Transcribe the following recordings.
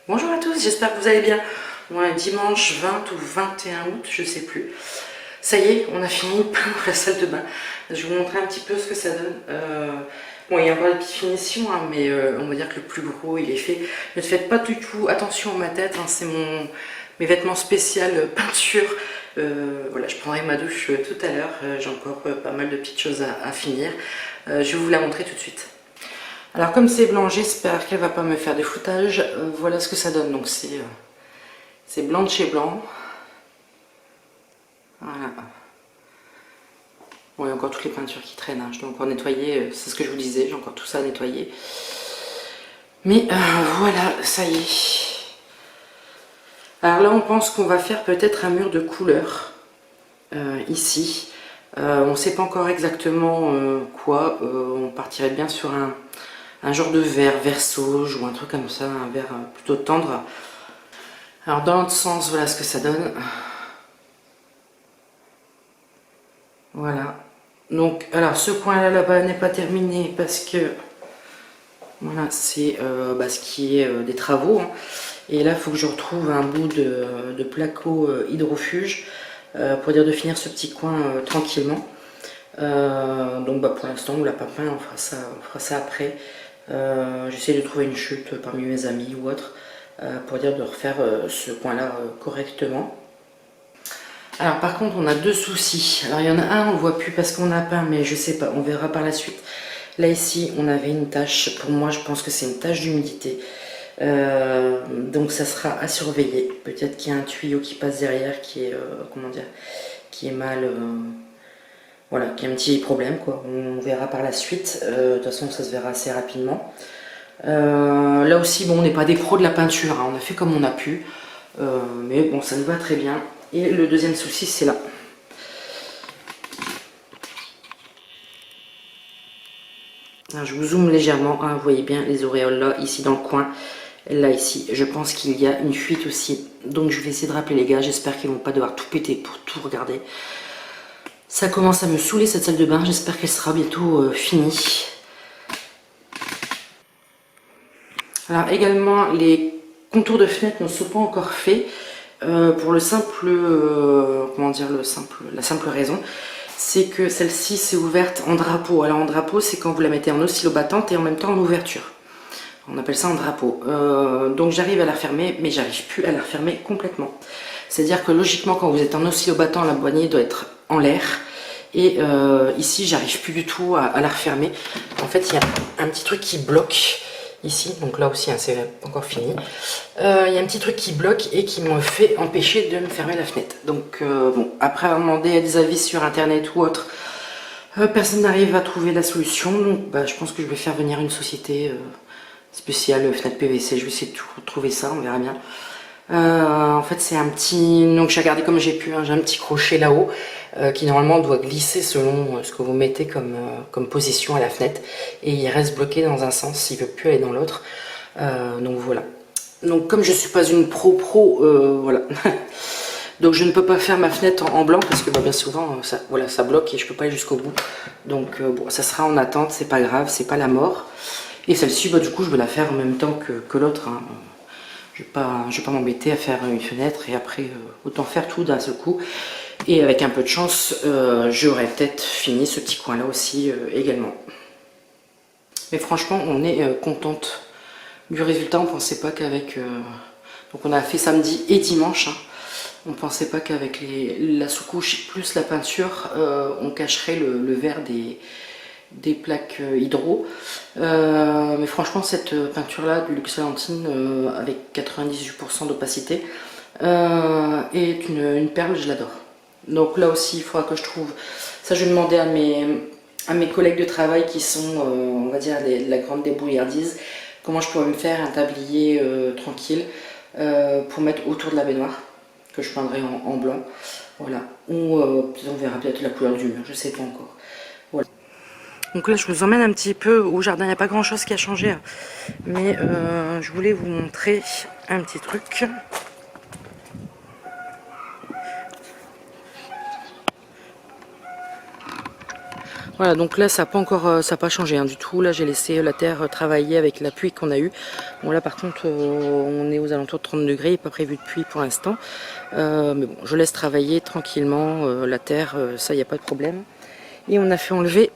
Bonjour à tous, j'espère que vous allez bien. On est dimanche 20 ou 21 août, je sais plus. Ça y est, on a fini de peindre la salle de bain. Je vais vous montrer un petit peu ce que ça donne. Bon, il y a encore des petites finitions, hein, mais on va dire que le plus gros, il est fait. Ne faites pas du tout attention à ma tête, hein, c'est mes vêtements spéciaux peinture. Voilà, je prendrai ma douche tout à l'heure. J'ai encore pas mal de petites choses à finir. Je vais vous la montrer tout de suite. Alors comme c'est blanc, j'espère qu'elle va pas me faire des foutages. Voilà ce que ça donne. Donc c'est blanc de chez blanc. Voilà. Bon, il y a encore toutes les peintures qui traînent. Hein. Je dois encore nettoyer. C'est ce que je vous disais. J'ai encore tout ça à nettoyer. Mais voilà, ça y est. Alors là, on pense qu'on va faire peut-être un mur de couleur ici. On ne sait pas encore exactement quoi. On partirait bien sur un genre de vert sauge ou un truc comme ça, un vert plutôt tendre. Alors dans l'autre sens, voilà ce que ça donne. Voilà. Donc, alors ce coin là-bas n'est pas terminé parce que voilà, c'est ce qui est des travaux. Hein. Et là, il faut que je retrouve un bout de placo hydrofuge pour dire de finir ce petit coin tranquillement. Donc pour l'instant, on l'a pas peint, on fera ça après. J'essaie de trouver une chute parmi mes amis ou autre pour dire de refaire ce coin-là correctement. Alors par contre, on a deux soucis. Alors il y en a un, on ne voit plus parce qu'on a peint, mais je sais pas, on verra par la suite. Là ici, on avait une tache. Pour moi, je pense que c'est une tache d'humidité. Donc ça sera à surveiller. Peut-être qu'il y a un tuyau qui passe derrière qui est comment dire, qui est mal. Voilà, qui a un petit problème quoi. On verra par la suite. De toute façon, ça se verra assez rapidement. Là aussi, bon, on n'est pas des pros de la peinture. Hein. On a fait comme on a pu, mais bon, ça nous va très bien. Et le deuxième souci, c'est là. Alors, je vous zoome légèrement. Hein, vous voyez bien les auréoles là, ici dans le coin. Là, ici, je pense qu'il y a une fuite aussi. Donc, je vais essayer de rappeler les gars. J'espère qu'ils ne vont pas devoir tout péter pour tout regarder. Ça commence à me saouler cette salle de bain. J'espère qu'elle sera bientôt finie. Alors, également, les contours de fenêtre ne sont pas encore faits. Pour le simple, comment dire, la simple raison, c'est que celle-ci s'est ouverte en drapeau. Alors en drapeau, c'est quand vous la mettez en oscillobattante et en même temps en ouverture. On appelle ça en drapeau. Donc j'arrive à la refermer, mais j'arrive plus à la refermer complètement. C'est-à-dire que logiquement, quand vous êtes en oscillobattant, la poignée doit être en l'air. Et ici, j'arrive plus du tout à la refermer. En fait, il y a un petit truc qui bloque. Ici, donc là aussi, hein, c'est encore fini. Il y a un petit truc qui bloque et qui me fait empêcher de me fermer la fenêtre. Donc, bon, après avoir demandé des avis sur internet ou autre, personne n'arrive à trouver la solution. Donc, je pense que je vais faire venir une société spéciale fenêtre PVC. Je vais essayer de trouver ça, on verra bien. En fait, c'est un petit. Donc, j'ai regardé comme j'ai pu. Hein, j'ai un petit crochet là-haut qui normalement doit glisser selon ce que vous mettez comme position à la fenêtre. Et il reste bloqué dans un sens, il ne veut plus aller dans l'autre. Donc, voilà. Donc, comme je ne suis pas une pro, voilà. Donc, je ne peux pas faire ma fenêtre en blanc parce que bien souvent, voilà, ça bloque et je ne peux pas aller jusqu'au bout. Donc, bon, ça sera en attente, c'est pas grave, c'est pas la mort. Et celle-ci, du coup, je vais la faire en même temps que l'autre. Hein. Je vais pas m'embêter à faire une fenêtre et après autant faire tout d'un seul coup. Et avec un peu de chance, j'aurais peut-être fini ce petit coin là aussi également. Mais franchement, on est contente du résultat. On pensait pas qu'avec... donc on a fait samedi et dimanche. Hein. On pensait pas qu'avec la sous-couche plus la peinture, on cacherait le vert des plaques hydro. Mais franchement, cette peinture là du Luxe Valentine avec 98% d'opacité est une perle, je l'adore. Donc là aussi, il faudra que je trouve. Ça, je vais demander à mes collègues de travail qui sont, on va dire, la grande débrouillardise, comment je pourrais me faire un tablier tranquille pour mettre autour de la baignoire, que je peindrai en blanc. Voilà. Ou on verra peut-être la couleur du mur, je sais pas encore. Voilà. Donc là, je vous emmène un petit peu au jardin. Il n'y a pas grand chose qui a changé, hein. Mais je voulais vous montrer un petit truc. Voilà, donc là ça n'a pas encore, ça a pas changé hein, du tout. Là j'ai laissé la terre travailler avec la pluie qu'on a eue. Bon là par contre on est aux alentours de 30 degrés, il n'est pas prévu de pluie pour l'instant. Mais bon, je laisse travailler tranquillement la terre, ça il n'y a pas de problème. Et on a fait enlever,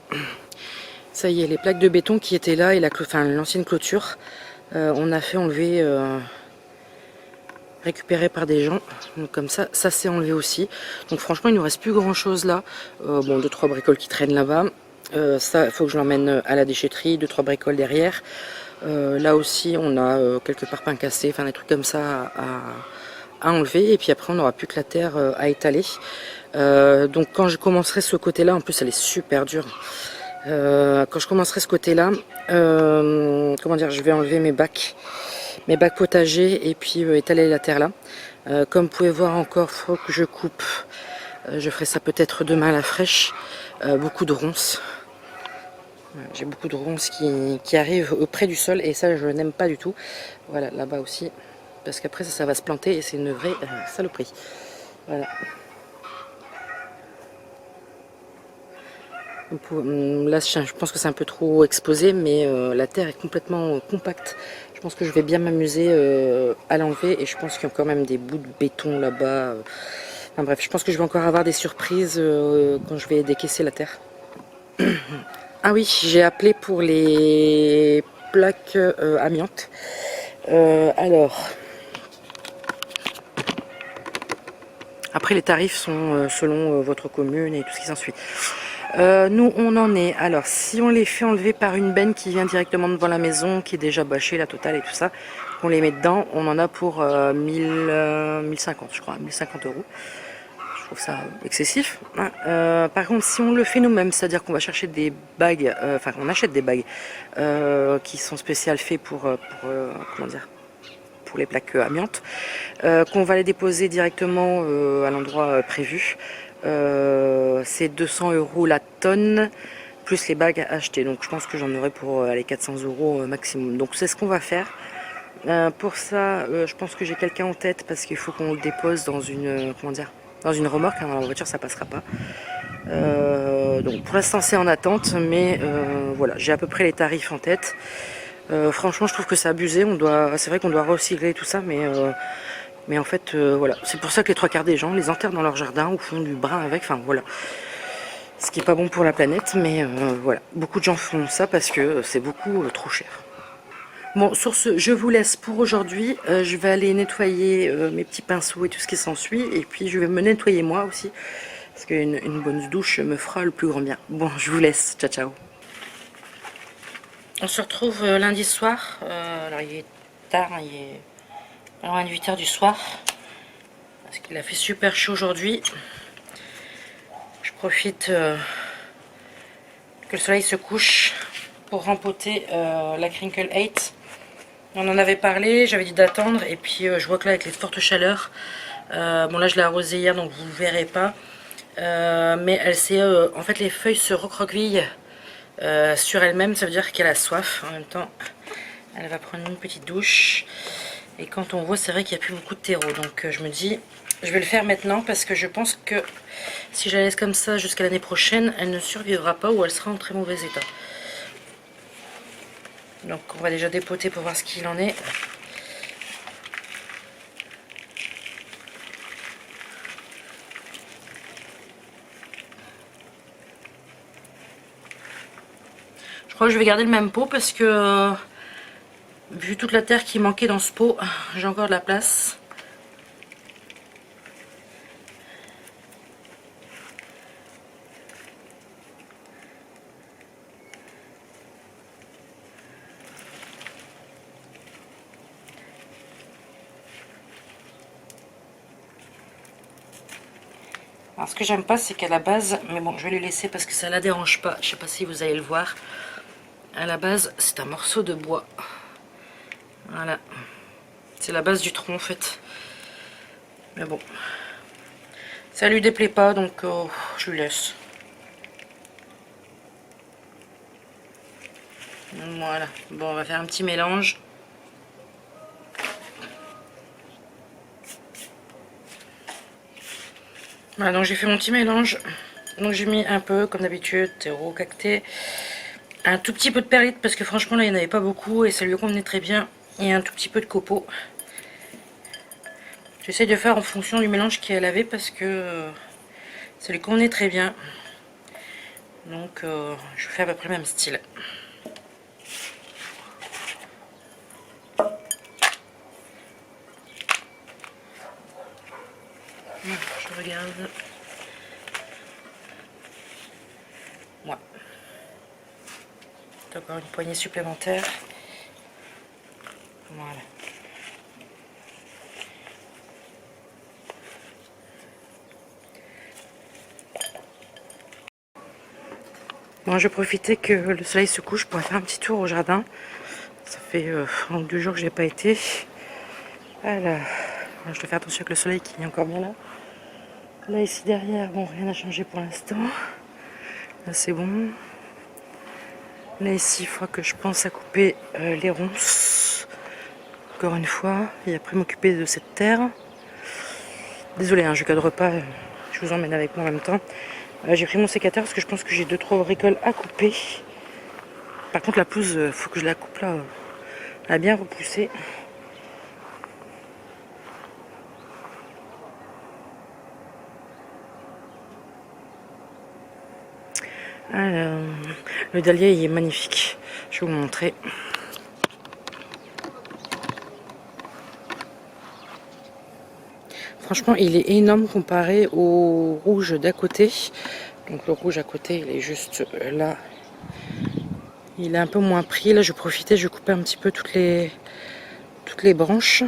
ça y est, les plaques de béton qui étaient là et l'ancienne clôture. On a fait enlever, récupéré par des gens. Donc comme ça s'est enlevé aussi. Donc franchement il ne nous reste plus grand chose là. Bon, 2-3 bricoles qui traînent là-bas. Ça il faut que je l'emmène à la déchetterie, 2-3 bricoles derrière. Là aussi on a quelques parpaings cassés, enfin des trucs comme ça à enlever. Et puis après on n'aura plus que la terre à étaler. Donc quand je commencerai ce côté là, en plus elle est super dure. Quand je commencerai ce côté là, comment dire, je vais enlever mes bacs potagers et puis étaler la terre là. Comme vous pouvez voir encore, faut que je coupe. Je ferai ça peut-être demain à la fraîche. Beaucoup de ronces. J'ai beaucoup de ronces qui arrivent auprès du sol et ça je n'aime pas du tout. Voilà, là-bas aussi. Parce qu'après ça va se planter et c'est une vraie saloperie. Voilà. Là je pense que c'est un peu trop exposé, mais la terre est complètement compacte. Je pense que je vais bien m'amuser à l'enlever et je pense qu'il y a quand même des bouts de béton là-bas. Enfin bref, je pense que je vais encore avoir des surprises quand je vais décaisser la terre. Ah oui, j'ai appelé pour les plaques amiantes. Alors, après les tarifs sont selon votre commune et tout ce qui s'ensuit. Nous on en est, alors si on les fait enlever par une benne qui vient directement devant la maison, qui est déjà bâchée, la totale et tout ça, qu'on les met dedans, on en a pour 1050 je crois, 1050 €. Je trouve ça excessif. Hein. Par contre si on le fait nous-mêmes, c'est-à-dire qu'on va chercher des bagues, enfin on achète des bagues qui sont spéciales faites pour comment dire, pour les plaques amiantes, qu'on va les déposer directement à l'endroit prévu. C'est 200 € la tonne, plus les bagues à acheter. Donc je pense que j'en aurai pour les 400 € maximum. Donc c'est ce qu'on va faire. Pour ça, je pense que j'ai quelqu'un en tête parce qu'il faut qu'on le dépose dans une, comment dire, dans une remorque. Hein, dans la voiture, ça passera pas. Donc pour l'instant, c'est en attente, mais voilà, j'ai à peu près les tarifs en tête. Franchement, je trouve que c'est abusé. C'est vrai qu'on doit recycler tout ça, mais en fait, voilà. C'est pour ça que les 3/4 des gens les enterrent dans leur jardin ou font du brin avec. Enfin, voilà. Ce qui n'est pas bon pour la planète, mais voilà. Beaucoup de gens font ça parce que c'est beaucoup trop cher. Bon, sur ce, je vous laisse pour aujourd'hui. Je vais aller nettoyer mes petits pinceaux et tout ce qui s'ensuit. Et puis, je vais me nettoyer moi aussi. Parce qu'une bonne douche me fera le plus grand bien. Bon, je vous laisse. Ciao, ciao. On se retrouve lundi soir. Alors, il est tard, hein, il est pas loin de 8 h du soir. Parce qu'il a fait super chaud aujourd'hui. Je profite que le soleil se couche pour rempoter la Crinkle 8. On en avait parlé, j'avais dit d'attendre. Et puis je vois que là avec les fortes chaleurs, bon là je l'ai arrosée hier donc vous ne verrez pas. Mais elle s'est, en fait les feuilles se recroquevillent sur elles-mêmes. Ça veut dire qu'elle a soif. En même temps elle va prendre une petite douche. Et quand on voit, c'est vrai qu'il n'y a plus beaucoup de terreau. Donc je me dis, je vais le faire maintenant parce que je pense que si je la laisse comme ça jusqu'à l'année prochaine, elle ne survivra pas ou elle sera en très mauvais état. Donc on va déjà dépoter pour voir ce qu'il en est. Je crois que je vais garder le même pot parce que vu toute la terre qui manquait dans ce pot, j'ai encore de la place. Alors ce que j'aime pas, c'est qu'à la base, mais bon je vais le laisser parce que ça la dérange pas, je sais pas si vous allez le voir. À la base c'est un morceau de bois. Voilà. C'est la base du tronc en fait. Mais bon. Ça lui déplaît pas donc je lui laisse. Voilà. Bon on va faire un petit mélange. Voilà donc j'ai fait mon petit mélange Donc j'ai mis un peu, comme d'habitude, terreau cacté. Un tout petit peu de perlite parce que franchement là il n'y en avait pas beaucoup et ça lui convenait très bien. Et un tout petit peu de copeaux. J'essaie de faire en fonction du mélange qu'elle avait parce que ça lui convenait très bien. Donc je fais à peu près le même style. Je regarde. Ouais. Encore une poignée supplémentaire. Voilà. Bon, je profitais que le soleil se couche pour faire un petit tour au jardin. Ça fait 2 jours que je n'ai pas été. Voilà. Je dois faire attention avec le soleil qui est encore bien là. Là, ici derrière, bon, rien n'a changé pour l'instant. Là, c'est bon. Là, ici, il faut que je pense à couper les ronces. Encore une fois. Et après m'occuper de cette terre. Désolée, hein, je cadre pas. Je vous emmène avec moi en même temps. J'ai pris mon sécateur parce que je pense que j'ai 2-3 bricoles à couper. Par contre, la pelouse, il faut que je la coupe là. Elle a bien repoussé. Alors, le dahlia il est magnifique. Je vais vous montrer. Franchement, il est énorme comparé au rouge d'à côté. Donc le rouge à côté, il est juste là. Il est un peu moins pris. Là, je profitais, je coupais un petit peu toutes les branches.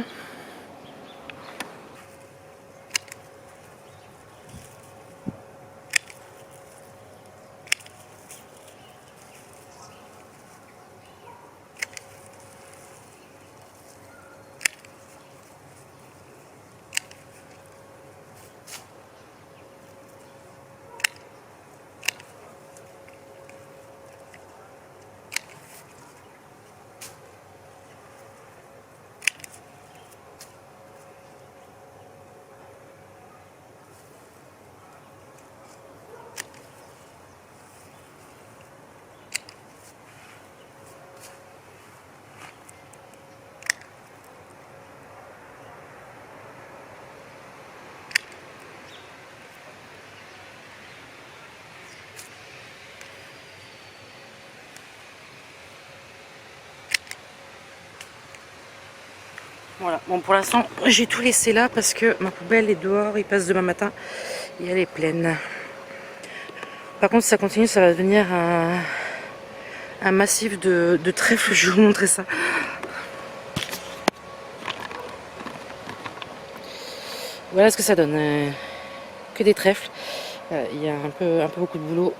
Voilà, bon pour l'instant j'ai tout laissé là parce que ma poubelle est dehors, il passe demain matin et elle est pleine. Par contre si ça continue ça va devenir un massif de trèfle, je vais vous montrer ça. Voilà ce que ça donne, que des trèfles, il y a un peu beaucoup de boulot.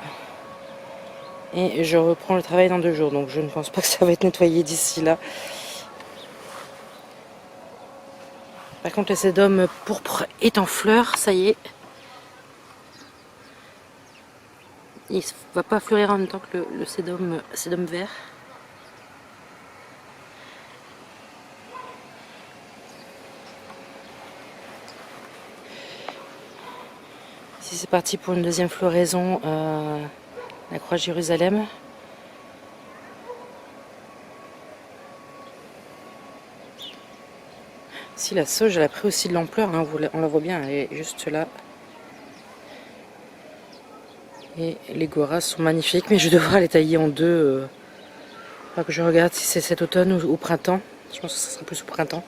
Et je reprends le travail dans 2 jours, donc je ne pense pas que ça va être nettoyé d'ici là. Par contre, le sédum pourpre est en fleurs, ça y est. Il ne va pas fleurir en même temps que le sédum vert. Ici, c'est parti pour une deuxième floraison, la Croix Jérusalem. Si la sauge, elle a pris aussi de l'ampleur, hein, on la voit bien, elle est juste là. Et les goras sont magnifiques, mais je devrais les tailler en 2. Faut que je regarde si c'est cet automne ou au printemps. Je pense que ce sera plus au printemps.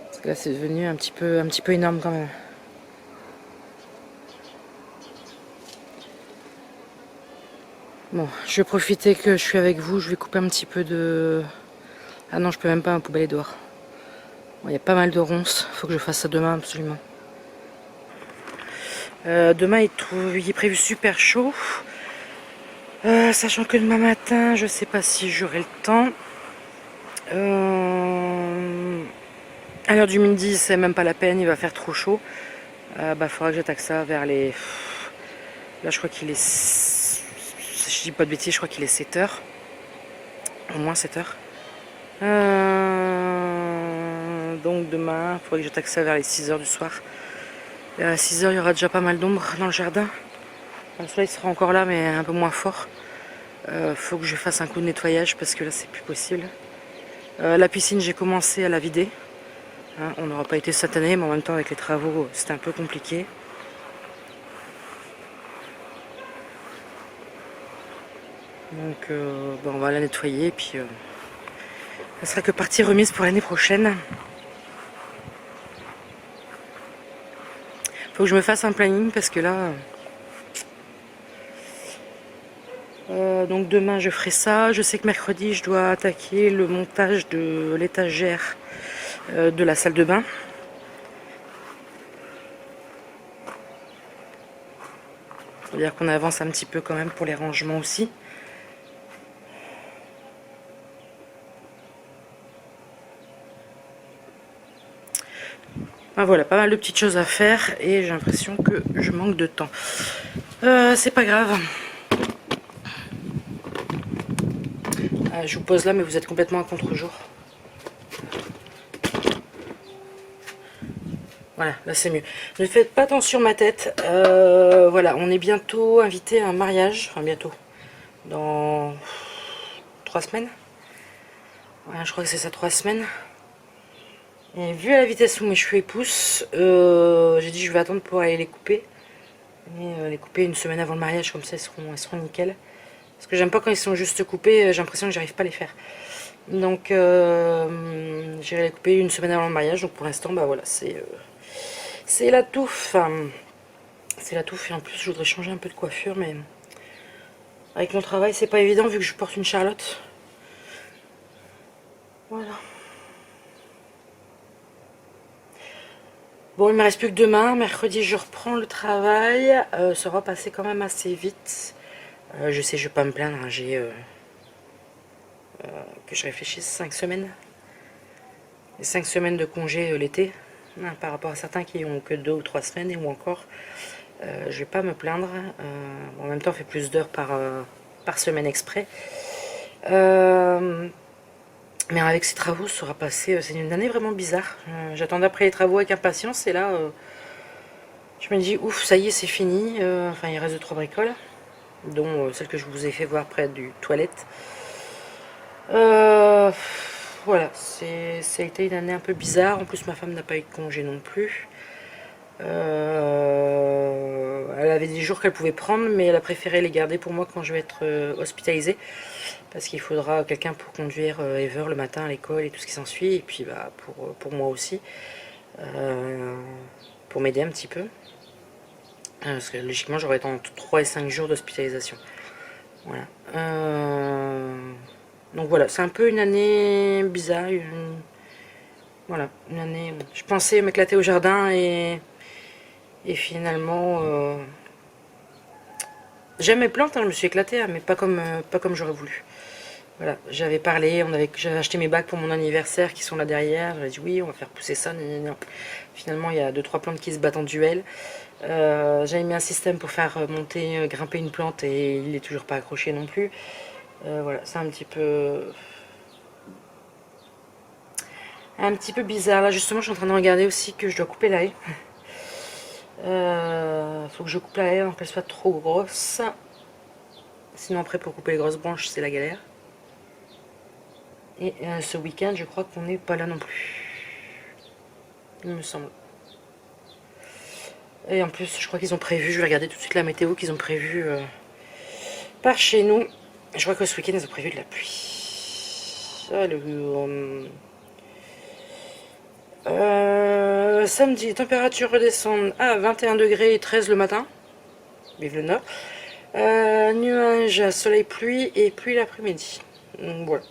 Parce que là, c'est devenu un petit peu énorme quand même. Bon, je vais profiter que je suis avec vous. Je vais couper un petit peu de... Ah non, je peux même pas, ma poubelle est dehors. Bon, il y a pas mal de ronces. Faut que je fasse ça demain absolument. Demain, il est prévu super chaud. Sachant que demain matin, je sais pas si j'aurai le temps. À l'heure du midi, c'est même pas la peine, il va faire trop chaud. Faudra que j'attaque ça vers les... Là, je crois qu'il est... Si je dis pas de bêtises, je crois qu'il est 7h. Au moins 7h. Donc demain, il faudrait que j'attaque ça vers les 6h du soir. Vers 6h, il y aura déjà pas mal d'ombre dans le jardin. Le soleil sera encore là, mais un peu moins fort. Faut que je fasse un coup de nettoyage parce que là, c'est plus possible. La piscine, j'ai commencé à la vider. Hein, on n'aura pas été cette année, mais en même temps, avec les travaux, c'était un peu compliqué. Donc, on va la nettoyer et puis ça sera que partie remise pour l'année prochaine. Faut que je me fasse un planning parce que là... donc demain je ferai ça. Je sais que mercredi je dois attaquer le montage de l'étagère de la salle de bain. Faut dire qu'on avance un petit peu quand même pour les rangements aussi. Ah, voilà, pas mal de petites choses à faire et j'ai l'impression que je manque de temps. C'est pas grave. Je vous pose là, mais vous êtes complètement à contre-jour. Voilà, là c'est mieux. Ne faites pas attention ma tête. Voilà, on est bientôt invité à un mariage. Enfin, bientôt. Dans 3 semaines. Voilà, je crois que c'est ça, 3 semaines. Et vu à la vitesse où mes cheveux poussent, j'ai dit je vais attendre pour aller les couper. Et, les couper une semaine avant le mariage, comme ça elles seront nickel. Parce que j'aime pas quand ils sont juste coupés, j'ai l'impression que j'arrive pas à les faire. Donc j'irai les couper une semaine avant le mariage. Donc pour l'instant, bah voilà, c'est la touffe. C'est la touffe et en plus je voudrais changer un peu de coiffure, mais avec mon travail c'est pas évident vu que je porte une Charlotte. Voilà. Bon, il me reste plus que demain. Mercredi, je reprends le travail. Ça va passer quand même assez vite. Je sais, je vais pas me plaindre. Hein, j'ai que je réfléchisse 5 semaines. Les 5 semaines de congé l'été. Hein, par rapport à certains qui ont que 2 ou 3 semaines et ou encore. Je vais pas me plaindre. En même temps, on fait plus d'heures par semaine exprès. Mais avec ces travaux, ça sera passé. C'est une année vraiment bizarre. J'attendais après les travaux avec impatience et là, je me dis ouf, ça y est, c'est fini. Enfin, il reste 2-3 bricoles, dont celle que je vous ai fait voir près du toilette. Voilà, ça a été une année un peu bizarre. En plus, ma femme n'a pas eu de congé non plus. Elle avait des jours qu'elle pouvait prendre, mais elle a préféré les garder pour moi quand je vais être hospitalisée. Parce qu'il faudra quelqu'un pour conduire Ever le matin à l'école et tout ce qui s'ensuit. Et puis bah, pour moi aussi. Pour m'aider un petit peu. Parce que logiquement j'aurais été entre 3 et 5 jours d'hospitalisation. Voilà. Donc voilà, c'est un peu une année bizarre. Voilà, une année... Je pensais m'éclater au jardin et finalement... J'aime mes plantes, hein, je me suis éclatée, hein, mais pas comme j'aurais voulu. Voilà, j'avais parlé, j'avais acheté mes bacs pour mon anniversaire qui sont là derrière. J'avais dit oui, on va faire pousser ça. Finalement, il y a 2-3 plantes qui se battent en duel. J'avais mis un système pour faire monter, grimper une plante et il n'est toujours pas accroché non plus. Voilà, c'est un petit peu bizarre. Là, justement, je suis en train de regarder aussi que je dois couper la haie. Faut que je coupe la haie avant qu'elle soit trop grosse. Sinon, après, pour couper les grosses branches, c'est la galère. Et ce week-end, je crois qu'on n'est pas là non plus. Il me semble. Et en plus, je crois qu'ils ont prévu, je vais regarder tout de suite la météo qu'ils ont prévu par chez nous. Je crois que ce week-end, ils ont prévu de la pluie. Samedi, température redescend à 21 degrés et 13 le matin. Vive le nord. Nuages, soleil, pluie et pluie l'après-midi. Voilà.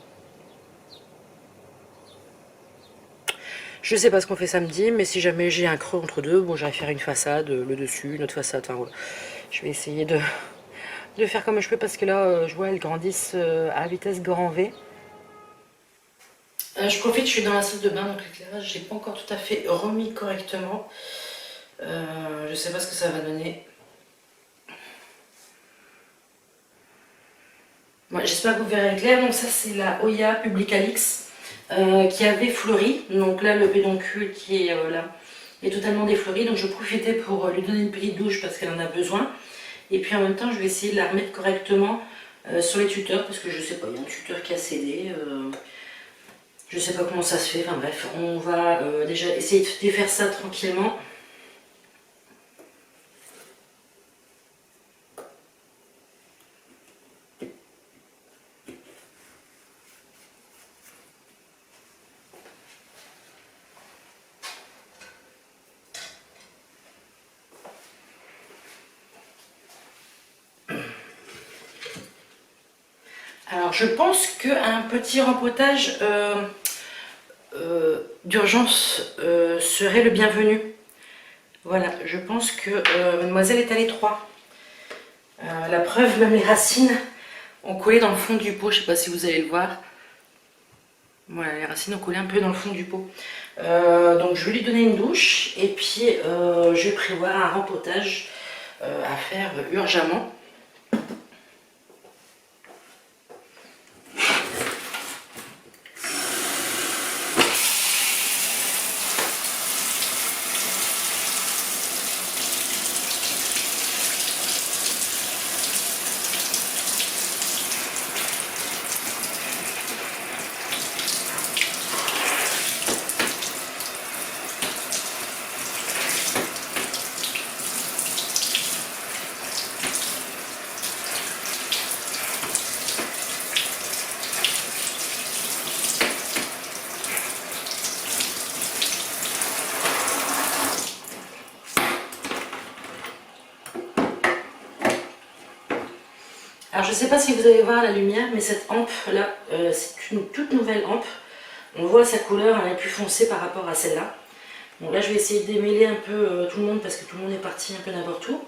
Je sais pas ce qu'on fait samedi, mais si jamais j'ai un creux entre deux, bon, j'irai faire une façade, le dessus, une autre façade, enfin voilà. Je vais essayer de faire comme je peux parce que là, je vois, elles grandissent à vitesse grand V. Je profite, je suis dans la salle de bain, donc l'éclairage, j'ai pas encore tout à fait remis correctement. Je sais pas ce que ça va donner. Ouais, j'espère que vous verrez clair. Donc ça, c'est la Oya Publicalix. Qui avait fleuri, donc là le pédoncule qui est là est totalement défleuri, donc je profitais pour lui donner une petite douche parce qu'elle en a besoin Et puis en même temps, je vais essayer de la remettre correctement sur les tuteurs, parce que je sais pas, il y a un tuteur qui a cédé. Je sais pas comment ça se fait, enfin bref, on va déjà essayer de défaire ça tranquillement. Alors je pense qu'un petit rempotage d'urgence serait le bienvenu. Voilà, je pense que mademoiselle est à l'étroit. La preuve, même les racines ont collé dans le fond du pot, je ne sais pas si vous allez le voir. Voilà, les racines ont collé un peu dans le fond du pot. Donc je vais lui donner une douche et puis je vais prévoir un rempotage à faire urgemment. Alors je ne sais pas si vous allez voir la lumière, mais cette ampe là, c'est une toute nouvelle ampe. On voit sa couleur, elle est plus foncée par rapport à celle-là. Bon là je vais essayer de démêler un peu tout le monde parce que tout le monde est parti un peu n'importe où.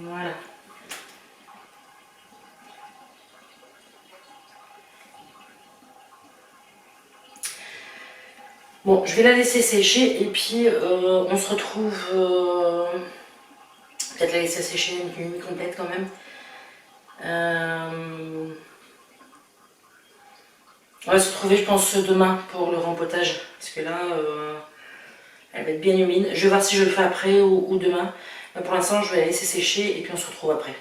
Voilà. Bon, je vais la laisser sécher et puis on se retrouve... peut-être la laisser sécher une nuit complète quand même. On va se retrouver je pense demain pour le rempotage. Parce que là, elle va être bien humide. Je vais voir si je le fais après ou demain. Mais pour l'instant, je vais la laisser sécher et puis on se retrouve après.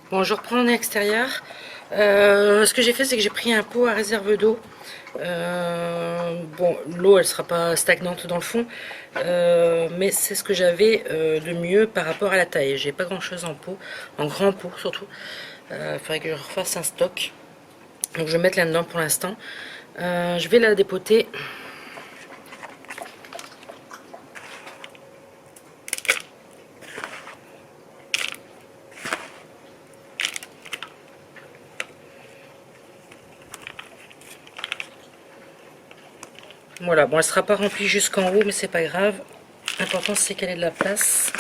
Bon, je reprends en extérieur. Ce que j'ai fait, c'est que j'ai pris un pot à réserve d'eau. Bon, l'eau elle sera pas stagnante dans le fond, mais c'est ce que j'avais de mieux par rapport à la taille. J'ai pas grand chose en pot, en grand pot surtout. Il faudrait que je refasse un stock. Donc je vais mettre là-dedans pour l'instant. Je vais la dépoter. Voilà, bon elle sera pas remplie jusqu'en haut, mais c'est pas grave. L'important c'est qu'elle ait de la place.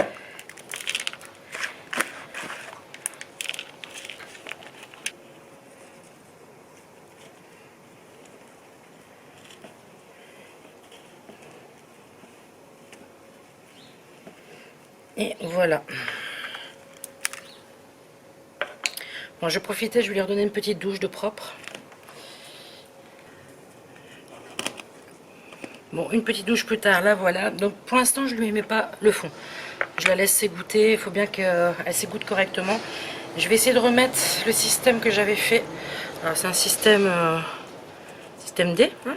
Et voilà. Bon, je profitais, je vais lui redonner une petite douche de propre. Bon, une petite douche plus tard, là voilà. Donc pour l'instant, je ne lui mets pas le fond. Je la laisse s'égoutter, il faut bien qu'elle s'égoutte correctement. Je vais essayer de remettre le système que j'avais fait. Alors c'est un système, système D. Hein.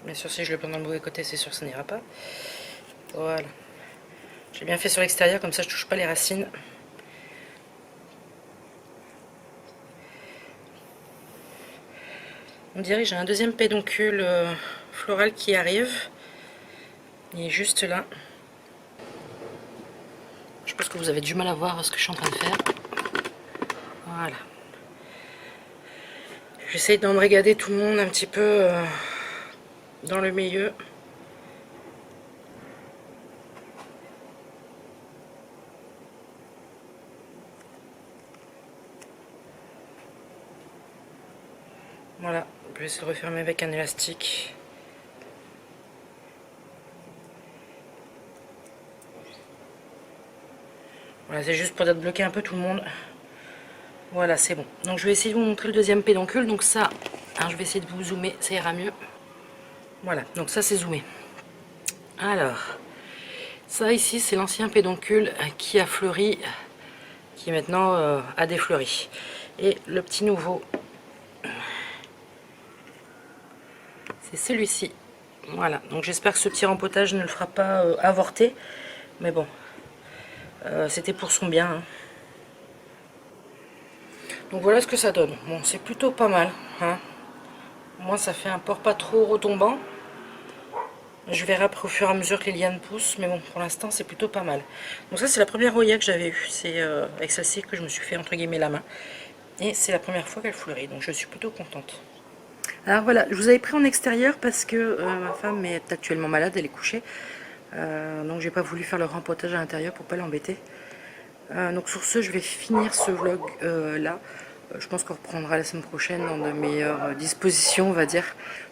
Bien sûr, si je le prends dans le mauvais côté, c'est sûr que ça n'ira pas. Voilà. J'ai bien fait sur l'extérieur, comme ça je touche pas les racines. On dirait que j'ai un deuxième pédoncule floral qui arrive. Il est juste là. Je pense que vous avez du mal à voir ce que je suis en train de faire. Voilà. J'essaye d'embrigader tout le monde un petit peu dans le milieu. Voilà, je vais essayer de refermer avec un élastique. Voilà, c'est juste pour bloquer un peu tout le monde. Voilà, c'est bon. Donc je vais essayer de vous montrer le deuxième pédoncule. Donc ça, hein, je vais essayer de vous zoomer, ça ira mieux. Voilà, donc ça c'est zoomé. Alors, ça ici c'est l'ancien pédoncule qui a fleuri, qui maintenant a défleuri. Et le petit nouveau, c'est celui-ci. Voilà, donc j'espère que ce petit rempotage ne le fera pas avorter. Mais bon, c'était pour son bien. Hein. Donc voilà ce que ça donne. Bon, c'est plutôt pas mal. Hein. Moi, ça fait un port pas trop retombant. Je verrai après au fur et à mesure que les lianes poussent. Mais bon, pour l'instant, c'est plutôt pas mal. Donc ça, c'est la première Roya que j'avais eue. C'est avec celle-ci que je me suis fait, entre guillemets, la main. Et c'est la première fois qu'elle fleurit. Donc je suis plutôt contente. Alors voilà, je vous avais pris en extérieur parce que ma femme est actuellement malade, elle est couchée. Donc j'ai pas voulu faire le rempotage à l'intérieur pour pas l'embêter. Donc sur ce, je vais finir ce vlog là. Je pense qu'on reprendra la semaine prochaine dans de meilleures dispositions, on va dire.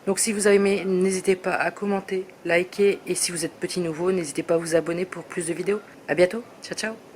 Donc si vous avez aimé, n'hésitez pas à commenter, liker. Et si vous êtes petit nouveau, n'hésitez pas à vous abonner pour plus de vidéos. A bientôt, ciao ciao.